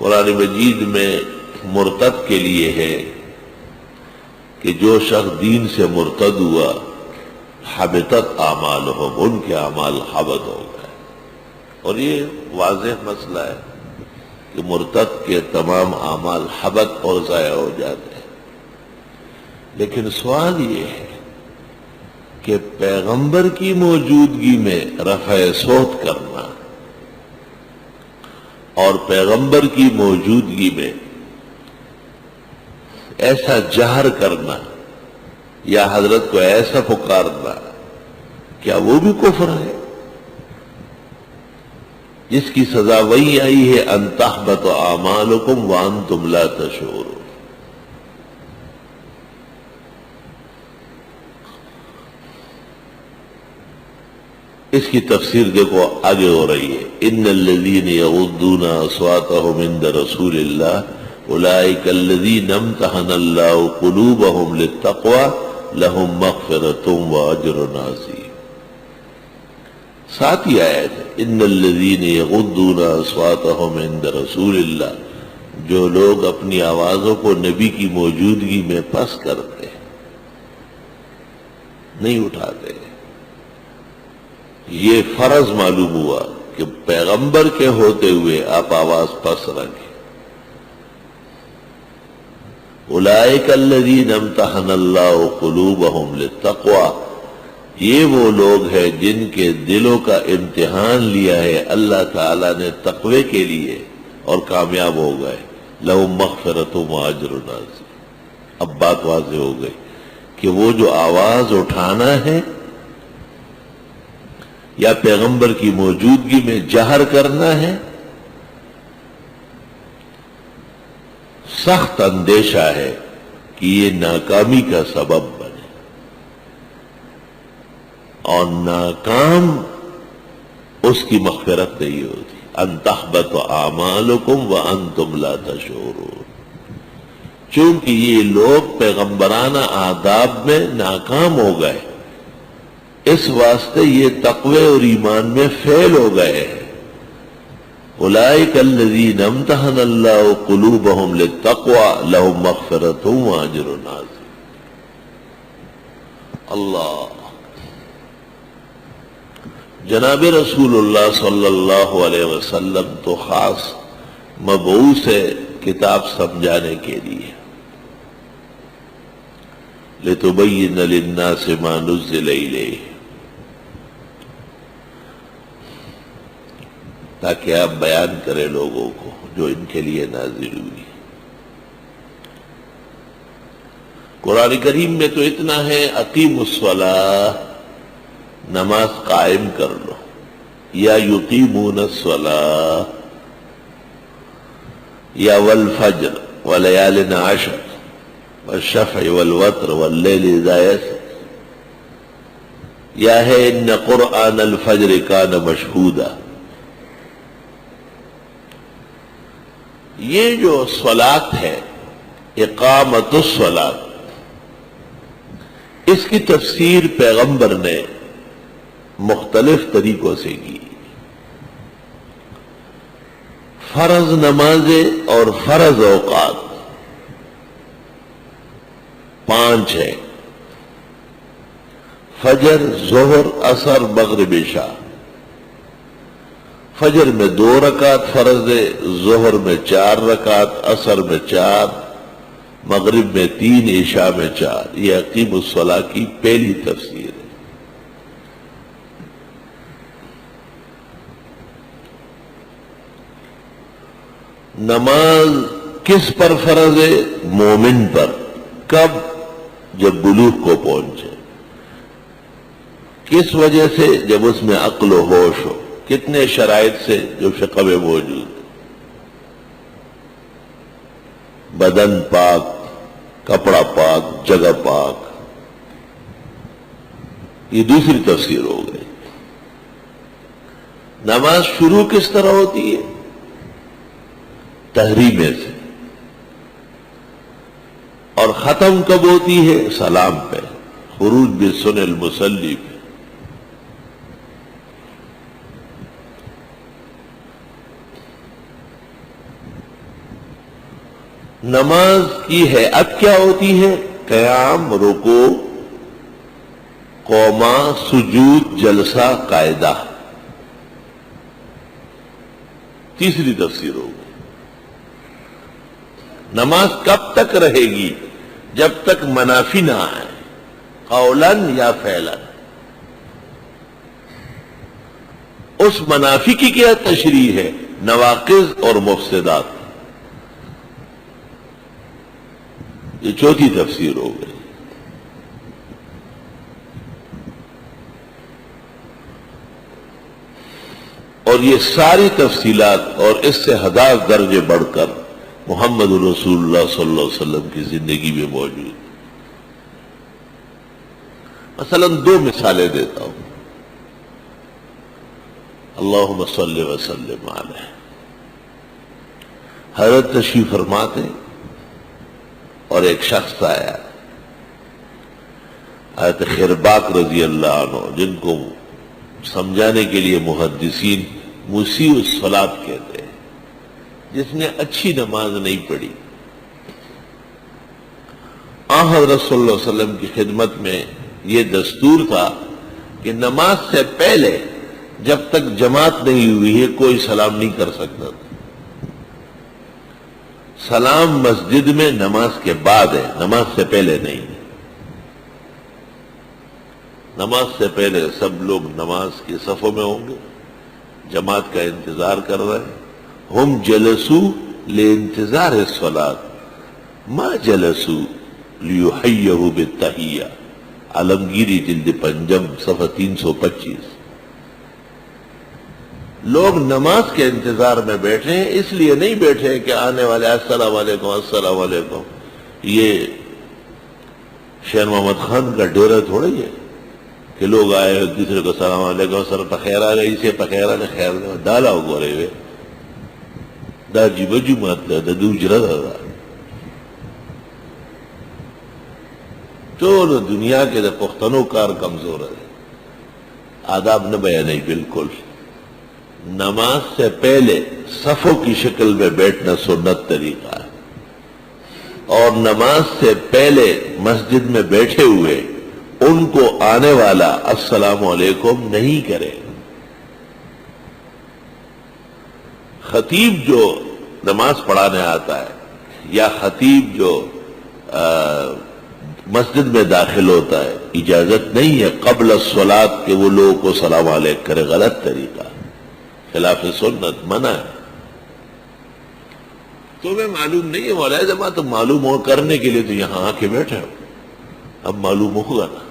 قرآن مجید میں مرتد کے لیے ہے کہ جو شخص دین سے مرتد ہوا حبطت اعمالہم، ان کے اعمال حبط ہو گئے. اور یہ واضح مسئلہ ہے کہ مرتد کے تمام اعمال حبط اور ضائع ہو جاتے ہیں. لیکن سوال یہ ہے کہ پیغمبر کی موجودگی میں رفع صوت کرنا اور پیغمبر کی موجودگی میں ایسا جہر کرنا یا حضرت کو ایسا پکارنا، کیا وہ بھی کفر ہے؟ جس کی سزا وہی آئی ہے ان تحبط اعمالکم وانتم لا تشعرون. اس کی تفسیر دیکھو آگے ہو رہی ہے، ان الذین یغضون اصواتهم عند رسول اللہ اولئک الذین امتحن اللہ قلوبهم للتقوی لهم مغفرۃ واجر عظیم. ساتھی آیت ہے، ان الذین یغضون اصواتهم عند رسول اللہ، جو لوگ اپنی آوازوں کو نبی کی موجودگی میں پست کرتے ہیں، نہیں اٹھاتے. یہ فرض معلوم ہوا کہ پیغمبر کے ہوتے ہوئے آپ آواز پست رکھیں. اولئک الذین امتحن اللہ قلوبهم للتقوی، یہ وہ لوگ ہیں جن کے دلوں کا امتحان لیا ہے اللہ تعالیٰ نے تقوی کے لیے اور کامیاب ہو گئے. لہم مغفرۃ واجر عظیم. اب بات واضح ہو گئی کہ وہ جو آواز اٹھانا ہے یا پیغمبر کی موجودگی میں جہر کرنا ہے، سخت اندیشہ ہے کہ یہ ناکامی کا سبب بنے، اور ناکام اس کی مغفرت نہیں ہوتی. ان تحبط اعمالکم وانتم لا تشعرون. چونکہ یہ لوگ پیغمبرانہ آداب میں ناکام ہو گئے، اس واسطے یہ تقوی اور ایمان میں فیل ہو گئے ہیں. اولئک الذین امتحن اللہ قلوبهم للتقوی لهم مغفرۃ واجر عظیم. اللہ. جناب رسول اللہ صلی اللہ علیہ وسلم تو خاص مبعوث ہے کتاب سمجھانے کے لیے، لتبین للناس ما نزل الیہ، تاکہ آپ بیان کریں لوگوں کو جو ان کے لیے نازل ہوئی. قرآن کریم میں تو اتنا ہے، اقیموا الصلاۃ، نماز قائم کر لو، یا یقیمون الصلاۃ، یا والفجر ولیال عشر والشفع والوتر واللیل اذا یسر، یا ہے ان قرآن الفجر کان مشہودا. یہ جو صلاۃ ہے، اقامت الصلاۃ، اس کی تفسیر پیغمبر نے مختلف طریقوں سے کی. فرض نمازیں اور فرض اوقات 5 ہیں، فجر، ظہر، عصر، مغرب، عشاء. فجر میں 2 رکعت فرض ہے، ظہر میں 4 رکعت، عصر میں 4، مغرب میں 3، عشاء میں 4. یہ اقیم الصلاۃ کی پہلی تفسیر ہے. نماز کس پر فرض ہے؟ مومن پر. کب؟ جب بلوغ کو پہنچے. کس وجہ سے؟ جب اس میں عقل و ہوش ہو. کتنے شرائط سے؟ جو فقہ میں موجود ہے. بدن پاک، کپڑا پاک، جگہ پاک. یہ دوسری تفسیر ہو گئی. نماز شروع کس طرح ہوتی ہے؟ تحریمے سے. اور ختم کب ہوتی ہے؟ سلام پہ، خروج بسن المصلی پہ. نماز کی ہیئت کیا ہوتی ہے؟ قیام، رکوع، قوما، سجود، جلسہ، قاعدہ. تیسری تفسیر ہوگی. نماز کب تک رہے گی؟ جب تک منافی نہ آئے، قولاً یا فعلاً. اس منافی کی کیا تشریح ہے؟ نواقض اور مفسدات. یہ چوتھی تفسیر ہو گئی. اور یہ ساری تفصیلات اور اس سے 1000 درجے بڑھ کر محمد رسول اللہ صلی اللہ علیہ وسلم کی زندگی میں موجود. مثلا 2 مثالیں دیتا ہوں. اللہم صلی وسلم علیہ. حضرت تشریف فرماتے اور ایک شخص آیا، حضرت خرباق رضی اللہ عنہ، جن کو سمجھانے کے لیے محدثین مسیء الصلاۃ کہتے ہیں، جس نے اچھی نماز نہیں پڑھی. حضرت صلی اللہ علیہ وسلم کی خدمت میں یہ دستور تھا کہ نماز سے پہلے جب تک جماعت نہیں ہوئی ہے کوئی سلام نہیں کر سکتا تھا. سلام مسجد میں نماز کے بعد ہے، نماز سے پہلے نہیں. نماز سے پہلے سب لوگ نماز کے صفوں میں ہوں گے، جماعت کا انتظار کر رہے ہیں. ہم جلسوا لانتظار الصلاۃ ما جلسوا لیحیوا بالتحیہ. عالمگیری جلد 5 صفحہ 325. لوگ نماز کے انتظار میں بیٹھے ہیں، اس لیے نہیں بیٹھے کہ آنے والے السلام علیکم السلام علیکم. یہ شیر محمد خان کا ڈیرہ تھوڑی ہے کہ لوگ آئے ایک دوسرے کو سلام علیکم سر پخیرا رہی سے پخیرا نے خیر ڈالا ہو گورے ہوئے دا جی بجو مات دا دوجرہ دا. ٹول دنیا کے دا پختنو کار کمزور ہے، آداب نہ بیانی. بالکل نماز سے پہلے صفوں کی شکل میں بیٹھنا سنت طریقہ ہے، اور نماز سے پہلے مسجد میں بیٹھے ہوئے ان کو آنے والا السلام علیکم نہیں کرے. خطیب جو نماز پڑھانے آتا ہے یا خطیب جو مسجد میں داخل ہوتا ہے، اجازت نہیں ہے قبل الصلاۃ کہ وہ لوگوں کو سلام علیکم کرے. غلط طریقہ، خلاف سنت، منع ہے. تمہیں معلوم نہیں ہے مولانا جماعت، تم معلوم ہو کرنے کے لیے تو یہاں آ کے بیٹھے ہو، اب معلوم ہوگا نا.